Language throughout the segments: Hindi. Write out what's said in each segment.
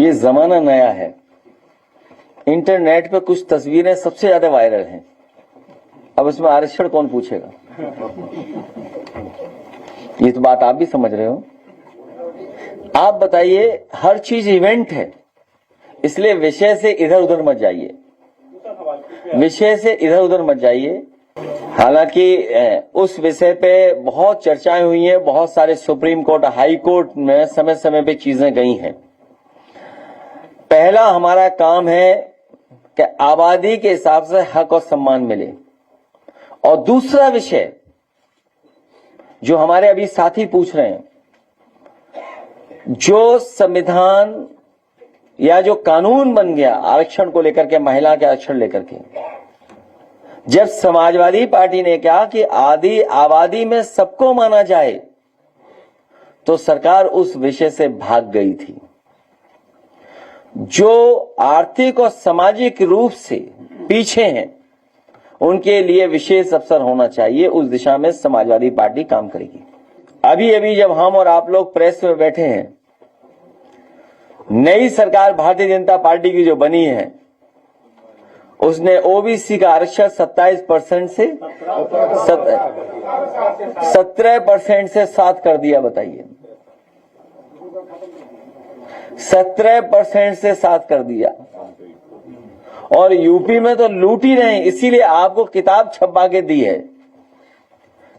ये जमाना नया है। इंटरनेट पे कुछ तस्वीरें सबसे ज्यादा वायरल हैं। अब इसमें आरक्षण कौन पूछेगा? ये तो बात आप भी समझ रहे हो। आप बताइए, हर चीज इवेंट है, इसलिए विषय से इधर उधर मत जाइए, विषय से इधर उधर मत जाइए। हालांकि उस विषय पे बहुत चर्चाएं हुई हैं, बहुत सारे सुप्रीम कोर्ट, हाई कोर्ट में समय समय पे चीजें गई हैं। पहला हमारा काम है कि आबादी के हिसाब से हक और सम्मान मिले, और दूसरा विषय जो हमारे अभी साथी पूछ रहे हैं, जो संविधान या जो कानून बन गया आरक्षण को लेकर के, महिला के आरक्षण लेकर के, जब समाजवादी पार्टी ने कहा कि आबादी में सबको माना जाए, तो सरकार उस विषय से भाग गई थी। जो आर्थिक और सामाजिक रूप से पीछे हैं, उनके लिए विशेष अवसर होना चाहिए। उस दिशा में समाजवादी पार्टी काम करेगी। अभी अभी जब हम और आप लोग प्रेस में बैठे हैं, नई सरकार भारतीय जनता पार्टी की जो बनी है, उसने ओबीसी का आरक्षण 27% से 17% से 7 कर दिया। बताइए, 17% से 7 कर दिया। और यूपी में तो लूट ही रहे हैं, इसीलिए आपको किताब छपवा के दी है,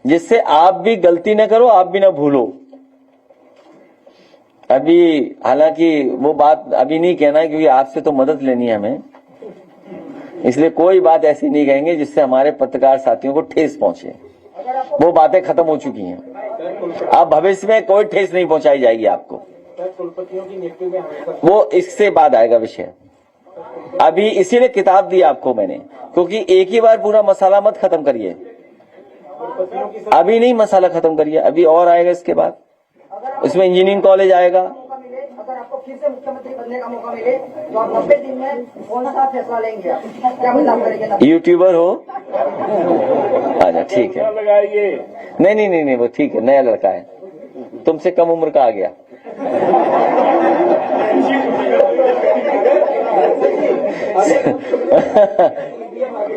जिससे आप भी गलती न करो, आप भी न भूलो। अभी हालांकि वो बात अभी नहीं कहना है, क्योंकि आपसे तो मदद लेनी है हमें, इसलिए कोई बात ऐसी नहीं कहेंगे जिससे हमारे पत्रकार साथियों को ठेस पहुंचे। वो बातें खत्म हो चुकी हैं। अब भविष्य में कोई ठेस नहीं पहुंचाई जाएगी आपको। वो इससे बाद आएगा विषय। अभी इसीलिए किताब दी आपको मैंने, क्योंकि एक ही बार पूरा मसाला मत खत्म करिए। अभी नहीं मसाला खत्म करिए, अभी और आएगा इसके बाद। इसमें इंजीनियरिंग कॉलेज आएगा। अगर आपको फिर से मुख्यमंत्री बनने का मौका मिले तो आप 90 दिन में कौन सा फैसला लेंगे? आप क्या बदलाव करेंगे? यूट्यूबर हो? अच्छा, ठीक है। नहीं नहीं नहीं नहीं, वो ठीक है, नया लड़का है, तुमसे कम उम्र का आ गया।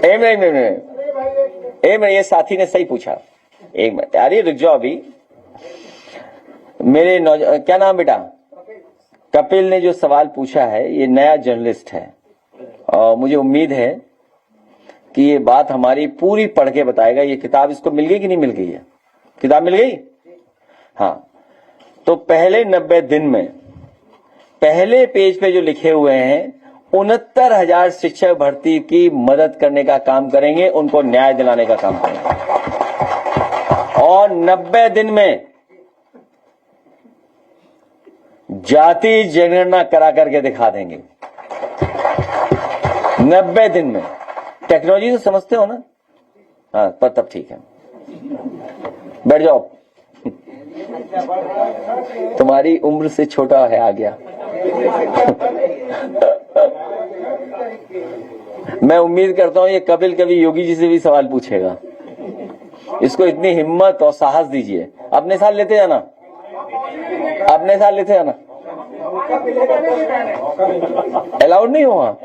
एक मिनट, ये साथी ने सही पूछा। एक मिनट, अरे रुक जाओ अभी। मेरे क्या नाम बेटा? कपिल ने जो सवाल पूछा है, ये नया जर्नलिस्ट है, और मुझे उम्मीद है कि ये बात हमारी पूरी पढ़ के बताएगा। ये किताब इसको मिल गई कि नहीं मिल गई है? किताब मिल गई? हाँ। तो पहले 90 दिन में पहले पेज पे जो लिखे हुए हैं, 69,000 शिक्षक भर्ती की मदद करने का काम करेंगे, उनको न्याय दिलाने का काम करेंगे। और 90 दिन में जाति जनगणना करा करके दिखा देंगे। 90 दिन में। टेक्नोलॉजी तो समझते हो ना? हाँ, पर तब ठीक है, बैठ जाओ। तुम्हारी उम्र से छोटा है, आ गया। मैं उम्मीद करता हूं ये कपिल कभी योगी जी से भी सवाल पूछेगा। इसको इतनी हिम्मत और साहस दीजिए। अपने साथ लेते जाना, अपने साथ लेते जाना। अलाउड नहीं हुआ?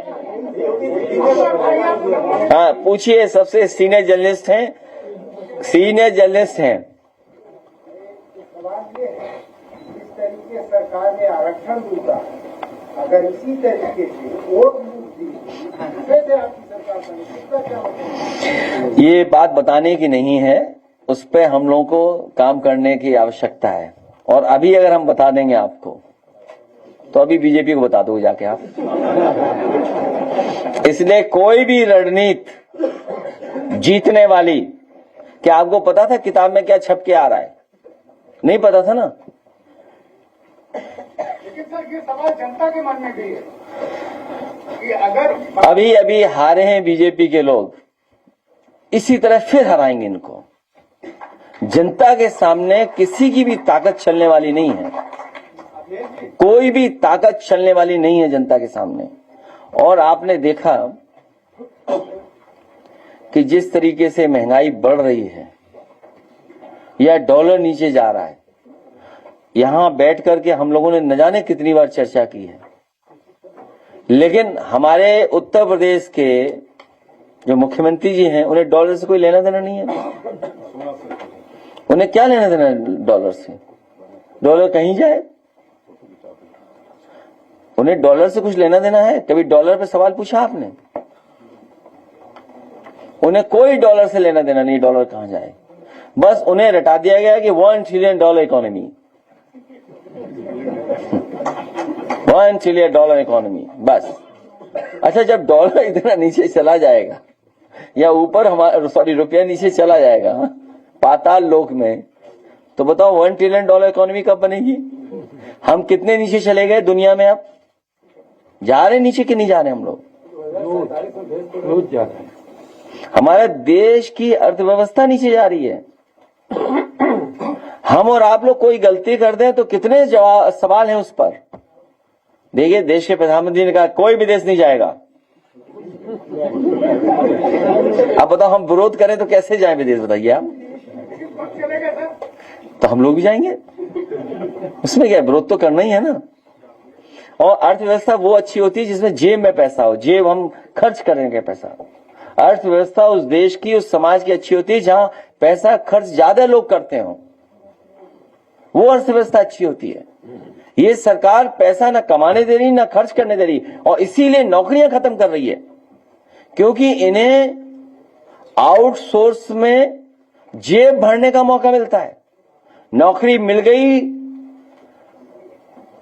हाँ, पूछिए। सबसे सीनियर जर्नलिस्ट हैं, सीनियर जर्नलिस्ट हैं। इस तरीके सरकार ने आरक्षण दूंगा, अगर इसी तरीके से वोट फिर से आपकी सरकार बनेगी, ये बात बताने की नहीं है, उस पर हम लोगों को काम करने की आवश्यकता है। और अभी अगर हम बता देंगे आपको, तो अभी बीजेपी को बता दो जाके आप। इसलिए कोई भी रणनीति जीतने वाली, क्या आपको पता था किताब में क्या छप के आ रहा है? नहीं पता था ना? लेकिन सर, ये सवाल जनता के मन में भी है कि अगर अभी अभी हारे हैं बीजेपी के लोग, इसी तरह फिर हराएंगे इनको। जनता के सामने किसी की भी ताकत चलने वाली नहीं है, कोई भी ताकत चलने वाली नहीं है जनता के सामने। और आपने देखा कि जिस तरीके से महंगाई बढ़ रही है या डॉलर नीचे जा रहा है, यहां बैठ करके हम लोगों ने न जाने कितनी बार चर्चा की है लेकिन हमारे उत्तर प्रदेश के जो मुख्यमंत्री जी हैं उन्हें डॉलर से कोई लेना देना नहीं है। उन्हें क्या लेना देना डॉलर से? डॉलर कहीं जाए, उन्हें डॉलर से कुछ लेना देना है? कभी डॉलर पे सवाल पूछा आपने? उन्हें कोई डॉलर से लेना देना नहीं, डॉलर कहां जाए। बस उन्हें रटा दिया गया कि $1 ट्रिलियन इकोनॉमी, $1 ट्रिलियन इकोनॉमी, बस। अच्छा, जब डॉलर इतना नीचे चला जाएगा या ऊपर हमारा रुपया नीचे चला जाएगा पाताल लोक में, तो बताओ $1 ट्रिलियन इकोनॉमी कब बनेगी? हम कितने नीचे चले गए दुनिया में? अब जा रहे नीचे कि नहीं जा रहे हम लोग? रोज जा रहे हैं। हमारे देश की अर्थव्यवस्था नीचे जा रही है। हम और आप लोग कोई गलती कर दें तो कितने सवाल हैं उस पर। देखिए, देश के प्रधानमंत्री ने कहा कोई विदेश नहीं जाएगा। अब बताओ हम विरोध करें तो कैसे जाएं विदेश, बताइए आप। तो हम लोग भी जाएंगे, उसमें क्या, विरोध तो करना ही है ना। और अर्थव्यवस्था वो अच्छी होती है जिसमें जेब में पैसा हो, जेब हम खर्च करेंगे पैसा। अर्थव्यवस्था उस देश की, उस समाज की अच्छी होती है जहां पैसा खर्च ज्यादा लोग करते हो, वो अर्थव्यवस्था अच्छी होती है। ये सरकार पैसा ना कमाने दे रही ना खर्च करने दे रही, और इसीलिए नौकरियां खत्म कर रही है, क्योंकि इन्हें आउटसोर्स में जेब भरने का मौका मिलता है। नौकरी मिल गई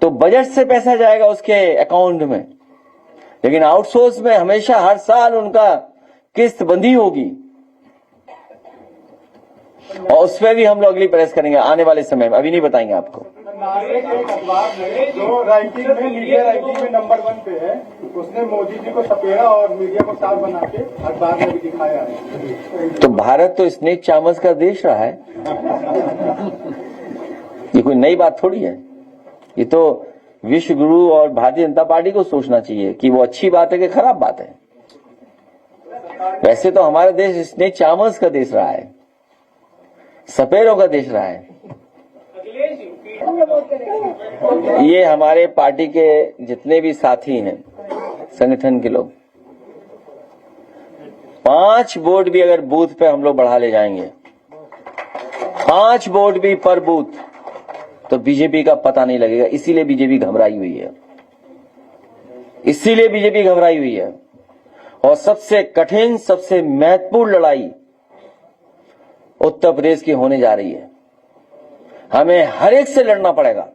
तो बजट से पैसा जाएगा उसके अकाउंट में, लेकिन आउटसोर्स में हमेशा हर साल उनका किस्त बंदी होगी, और उस पर भी हम लोग अगली प्रेस करेंगे आने वाले समय में, अभी नहीं बताएंगे आपको। जो राइटिंग में, मीडिया राइटिंग में नंबर 1 पे है, उसने मोदी जी को सपेरा और मीडिया को साफ बना के अखबार में भी दिखाया है। तो भारत तो स्नेक चामच का देश रहा है, ये कोई नई बात थोड़ी है। ये तो विश्व गुरु और भारतीय जनता पार्टी को सोचना चाहिए कि वो अच्छी बात है कि खराब बात है। वैसे तो हमारा देश स्नेक चामच का देश रहा है, सपेरों का देश रहा है। ये हमारे पार्टी के जितने भी साथी हैं, संगठन के लोग, 5 वोट भी अगर बूथ पे हम लोग बढ़ा ले जाएंगे, 5 वोट भी पर बूथ, तो बीजेपी का पता नहीं लगेगा। इसीलिए बीजेपी घबराई हुई है, इसीलिए बीजेपी घबराई हुई है। और सबसे कठिन, सबसे महत्वपूर्ण लड़ाई उत्तर प्रदेश की होने जा रही है। हमें हर एक से लड़ना पड़ेगा,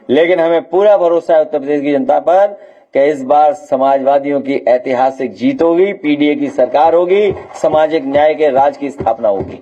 लेकिन हमें पूरा भरोसा है उत्तर प्रदेश की जनता पर कि इस बार समाजवादियों की ऐतिहासिक जीत होगी, पीडीए की सरकार होगी, सामाजिक न्याय के राज की स्थापना होगी।